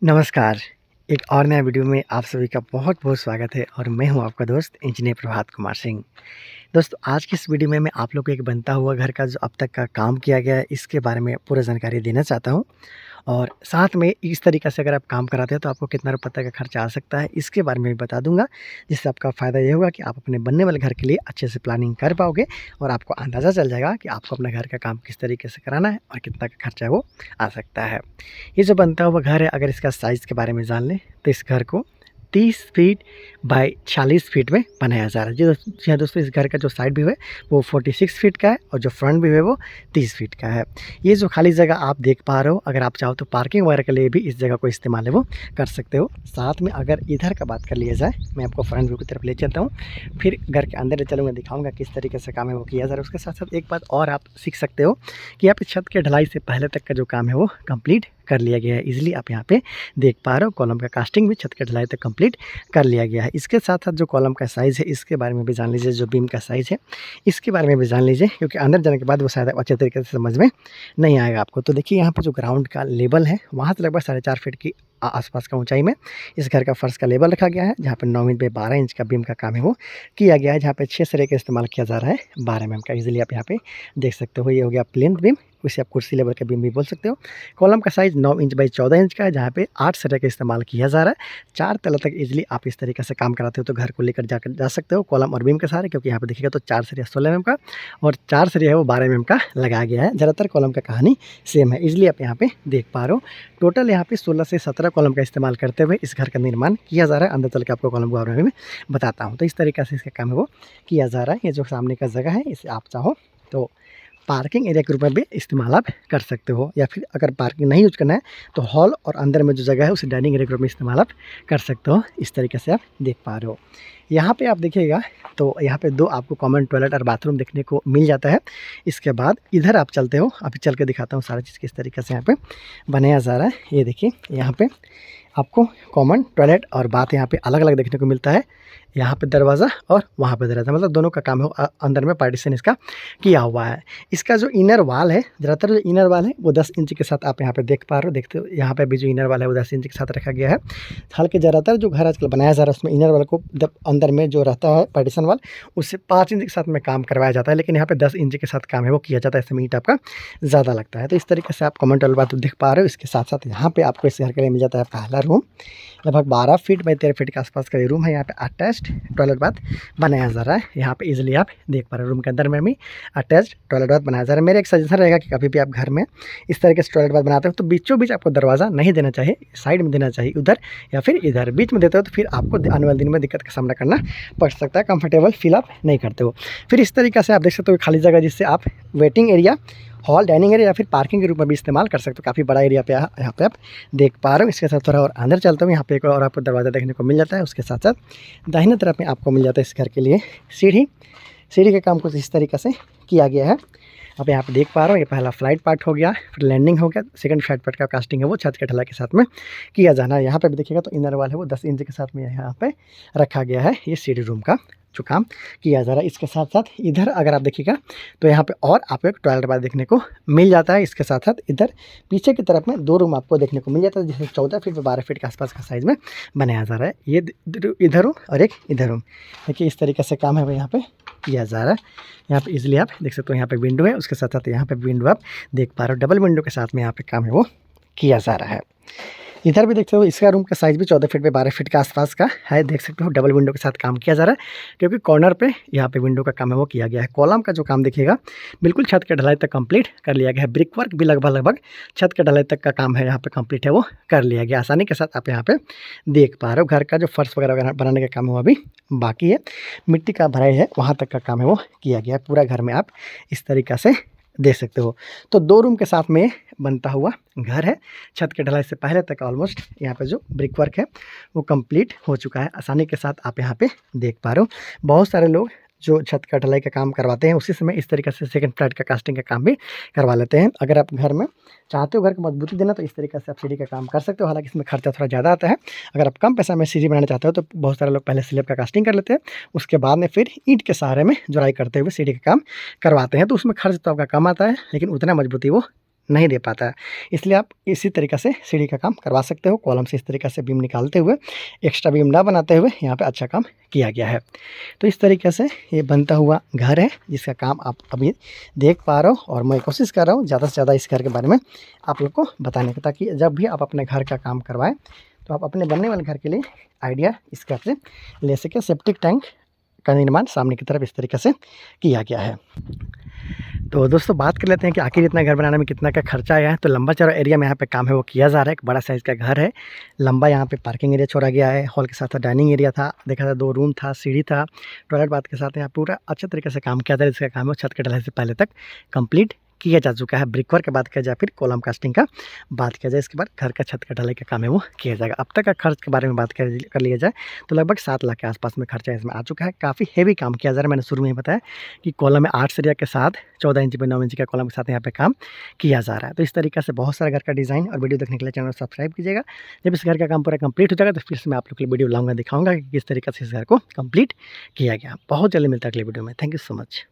नमस्कार। एक और नया वीडियो में आप सभी का बहुत-बहुत स्वागत है और मैं हूं आपका दोस्त इंजीनियर प्रभात कुमार सिंह। दोस्तों आज की इस वीडियो में मैं आप लोग को एक बनता हुआ घर का जो अब तक का काम किया गया है इसके बारे में पूरा जानकारी देना चाहता हूं। और साथ में इस तरीक़े से अगर आप काम कराते हैं तो आपको कितना रुपए तक का खर्चा आ सकता है इसके बारे में भी बता दूँगा। जिससे आपका फ़ायदा ये होगा कि आप अपने बनने वाले घर के लिए अच्छे से प्लानिंग कर पाओगे और आपको अंदाज़ा चल जाएगा कि आपको अपने घर का काम किस तरीके से कराना है और कितना का खर्चा वो आ सकता है। ये जो बनता हुआ घर है अगर इसका साइज़ के बारे में जान लें तो इस घर को 30 फीट बाय 40 फीट में बनाया जा रहा है। जी हाँ दोस्तों, इस घर का जो साइड व्यू है वो 46 फीट का है और जो फ्रंट व्यू है वो 30 फीट का है। ये जो खाली जगह आप देख पा रहे हो, अगर आप चाहो तो पार्किंग वगैरह के लिए भी इस जगह को इस्तेमाल है वो कर सकते हो। साथ में अगर इधर का बात कर लिया जाए, मैं आपको फ्रंट व्यू की तरफ ले चलता हूँ, फिर घर के अंदर चलूँगा, दिखाऊँगा किस तरीके से काम है वो किया जा रहा है। उसके साथ-साथ एक बात और आप सीख सकते हो कि आप इस छत के ढलाई से पहले तक का जो काम है वो कंप्लीट कर लिया गया है। ईज़िली आप यहाँ पे देख पा रहे हो, कॉलम का कास्टिंग भी छत के ढलाई तक कंप्लीट कर लिया गया है। इसके साथ-साथ जो कॉलम का साइज़ है इसके बारे में भी जान लीजिए, जो बीम का साइज़ है इसके बारे में भी जान लीजिए, क्योंकि अंदर जाने के बाद वो शायद अच्छे तरीके से समझ में नहीं आएगा आपको। तो देखिए यहाँ पे जो ग्राउंड का लेवल है वहाँ से लगभग 4.5 फीट की आसपास का ऊँचाई में इस घर का फर्श का लेवल रखा गया है, जहाँ पे 9 इंच बाय 12 इंच का बीम का काम है वो किया गया है, जहाँ पे 6 सरिया का इस्तेमाल किया जा रहा है 12 एमएम का। ईज़िली आप यहाँ पे देख सकते हो, ये हो गया प्लिंथ बीम, उसे आप कुर्सी लेवल का बीम भी बोल सकते हो। कॉलम का साइज़ 9 इंच बाय 14 इंच का है, जहाँ पे 8 सरिया का इस्तेमाल किया जा रहा है। 4 तला तक ईज़िली आप इस तरीके से काम कराते हो तो घर को लेकर जा सकते हो कॉलम और बीम के सहारे, क्योंकि यहाँ पे देखिएगा तो 4 सरिया 16 एमएम का और 4 सरिया है वो 12 एमएम का लगाया गया है। ज़्यादातर कॉलम का कहानी सेम है, ईज़िली आप यहाँ पे देख पा रहे हो। टोटल यहाँ पे 16 से 17 कॉलम का इस्तेमाल करते हुए इस घर का निर्माण किया जा रहा है। अंदर चल के आपको कॉलम के बारे में बताता हूँ। तो इस तरीके से इसका काम है वो किया जा रहा है। ये जो सामने का जगह है इसे आप चाहो तो पार्किंग एरिया के रूप में भी इस्तेमाल आप कर सकते हो, या फिर अगर पार्किंग नहीं यूज़ करना है तो हॉल और अंदर में जो जगह है उसे डाइनिंग एरिया के रूप में इस्तेमाल आप कर सकते हो। इस तरीके से आप देख पा रहे हो। यहाँ पे आप देखिएगा तो यहाँ पे 2 आपको कॉमन टॉयलेट और बाथरूम देखने को मिल जाता है। इसके बाद इधर आप चलते हो, अभी चल के दिखाता हूँ सारा चीज़ किस तरीके से यहाँ पे बनाया जा रहा है। ये देखिए यहाँ पे आपको कॉमन टॉयलेट और बाथ यहाँ पे अलग-अलग देखने को मिलता है। यहाँ पे दरवाज़ा और वहाँ पे दरवाज़ा, मतलब दोनों का काम है अंदर में पार्टीशन इसका किया हुआ है। इसका जो इनर वॉल है, ज़्यादातर जो इनर वॉल है वो 10 इंच के साथ आप यहाँ पे देख पा रहे हो। देखते हो यहाँ पे भी जो इनर वॉल है वो 10 इंच के साथ रखा गया है। हालाँकि ज़्यादातर जो घर आजकल बनाया जा रहा है उसमें इनर वॉल को जब अंदर में जो रहता है पार्टीशन वॉल उससे 5 इंच के साथ में काम करवाया जाता है, लेकिन यहाँ पे 10 इंच के साथ काम है वो किया जाता है। इसमें ईंट आपका ज़्यादा लगता है। तो इस तरीके से आप कॉमन टॉयलेट बाथ देख पा रहे हो। इसके साथ-साथ यहाँ पे आपको इस घर के लिए मिल जाता है पहला रूम, लगभग 12 फीट बाय 13 फीट के आसपास का ये रूम है। यहाँ पे अटैच्ड टॉयलेट बाथ बनाया जा रहा है। यहाँ पे इजीली आप देख पा रहे हो रूम के अंदर में भी अटैच्ड टॉयलेट बाथ बनाया जा रहा है। मेरा एक सजेशन रहेगा कि कभी भी आप घर में इस तरीके से टॉयलेट बाथ बनाते हो तो बीचों बीच आपको दरवाज़ा नहीं देना चाहिए, साइड में देना चाहिए, उधर या फिर इधर। बीच में देते हो तो फिर आपको आने वाले दिन में दिक्कत का सामना करना पड़ सकता है, कंफर्टेबल फील आप नहीं करते हो। फिर इस तरीके से आप देख सकते हो खाली जगह जिससे आप waiting area, hall, dining area या फिर पार्किंग के रूप में भी इस्तेमाल कर सकते हो। काफ़ी बड़ा एरिया पे यहाँ पे आप देख पा रहे हो। इसके साथ थोड़ा और अंदर चलता हूँ, यहाँ पे एक और आपको दरवाज़ा देखने को मिल जाता है। उसके साथ साथ दाहिने तरफ में आपको मिल जाता है इस घर के लिए सीढ़ी का काम कुछ इस तरीके से किया गया है। आप यहाँ पे देख पा रहे हो, ये पहला फ्लाइट पार्ट हो गया, फिर लैंडिंग हो गया। सेकंड फ्लाइट पार्ट का कास्टिंग है वो छत के ढलाई के साथ में किया जाना है। यहाँ पे भी देखिएगा तो इनर वाल है वो 10 इंच के साथ में यहाँ पे रखा गया है। ये सीढ़ी रूम का जो काम किया जा रहा है। इसके साथ साथ इधर अगर आप देखिएगा तो यहाँ पे और आपको एक टॉयलेट बाथ देखने को मिल जाता है। इसके साथ साथ इधर पीछे की तरफ में 2 रूम आपको देखने को मिल जाता है, जिसमें 14 फीट से 12 फीट के आसपास का साइज़ में बनाया जा रहा है। ये इधर रूम और एक इधर रूम, देखिए इस तरीके से काम है वो यहाँ पे किया जा रहा है। यहाँ पे इजीली आप देख सकते हो, यहाँ पे विंडो है, उसके साथ साथ यहाँ पे विंडो आप देख पा रहे हो। डबल विंडो के साथ में यहाँ पे काम है वो किया जा रहा है। इधर भी देखते हो इसका रूम का साइज़ भी 14 फीट बाय 12 फीट के आसपास का है। देख सकते हो डबल विंडो के साथ काम किया जा रहा है, क्योंकि कॉर्नर पे यहाँ पे विंडो का काम है वो किया गया है। कॉलम का जो काम देखिएगा बिल्कुल छत के ढलाई तक कंप्लीट कर लिया गया है। ब्रिक वर्क भी लगभग छत के ढलाई तक का काम है यहाँ पे कंप्लीट है वो कर लिया गया। आसानी के साथ आप यहाँ पे देख पा रहे हो। घर का जो फर्श वगैरह बनाने का काम है वो अभी बाकी है। मिट्टी का भराई है वहाँ तक का काम है वो किया गया है। पूरा घर में आप इस तरीक़ा से देख सकते हो। तो 2 रूम के साथ में बनता हुआ घर है। छत के ढलाई से पहले तक ऑलमोस्ट यहाँ पे जो ब्रिक वर्क है वो कंप्लीट हो चुका है। आसानी के साथ आप यहाँ पे देख पा रहे हो। बहुत सारे लोग जो छत का ढलाई का काम करवाते हैं उसी समय इस तरीके से सेकंड फ्लैट का कास्टिंग का काम भी करवा लेते हैं। अगर आप घर में चाहते हो घर को मजबूती देना तो इस तरीके से आप सीढ़ी का काम कर सकते हो। हालांकि इसमें खर्चा थोड़ा ज़्यादा आता है। अगर आप कम पैसा में सीढ़ी बनाना चाहते हो तो बहुत सारे लोग पहले स्लैब का कास्टिंग कर लेते हैं, उसके बाद में फिर ईंट के सहारे में जुड़ाई करते हुए सीढ़ी का काम करवाते हैं। तो उसमें खर्च तो आपका कम आता है, लेकिन उतना मजबूती वो नहीं दे पाता है। इसलिए आप इसी तरीक़े से सीढ़ी का काम करवा सकते हो। कॉलम से इस तरीक़े से बीम निकालते हुए, एक्स्ट्रा बीम ना बनाते हुए यहाँ पे अच्छा काम किया गया है। तो इस तरीक़े से ये बनता हुआ घर है जिसका काम आप अभी देख पा रहे हो, और मैं कोशिश कर रहा हूँ ज़्यादा से ज़्यादा इस घर के बारे में आप लोग को बताने का, ताकि जब भी आप अपने घर का काम करवाएँ तो आप अपने बनने वाले घर के लिए आइडिया इस घर से ले सकें। सेप्टिक टैंक का निर्माण सामने की तरफ इस तरीक़े से किया गया है। तो दोस्तों बात कर लेते हैं कि आखिर इतना घर बनाने में कितना का खर्चा आया है। तो लंबा चौड़ा एरिया में यहाँ पे काम है वो किया जा रहा है। एक बड़ा साइज़ का घर है, लंबा यहाँ पे पार्किंग एरिया छोड़ा गया है। हॉल के साथ डाइनिंग एरिया था, देखा था 2 रूम था, सीढ़ी था, टॉयलेट बाथ के साथ यहाँ पूरा अच्छे तरीके से काम किया था। इसका काम है वो छत के ढलाई से पहले तक कंप्लीट किया जा चुका है। ब्रिकवर्क की बात किया जाए, फिर कॉलम कास्टिंग का बात किया जाए, इसके बाद घर का छत का ढलाई का काम है वो किया जाएगा। अब तक का खर्च के बारे में बात कर लिया जाए तो लगभग 7 लाख के आसपास में खर्चा इसमें आ चुका है। काफ़ी हेवी काम किया जा रहा है। मैंने शुरू में ही बताया कि कॉलम में 8 सरिया के साथ 14 इंच पे 9 इंच का कॉलम के साथ यहाँ पे काम किया जा रहा है। तो इस तरीके से बहुत सारे घर का डिज़ाइन और वीडियो देखने के लिए चैनल को सब्सक्राइब कीजिएगा। जब इस घर का काम पूरा कंप्लीट हो जाएगा तो फिर से मैं आप लोग के लिए वीडियो लाऊंगा, दिखाऊंगा कि किस तरीके से इस घर को कंप्लीट किया गया। बहुत जल्दी मिलता है अगले वीडियो में। Thank you so much.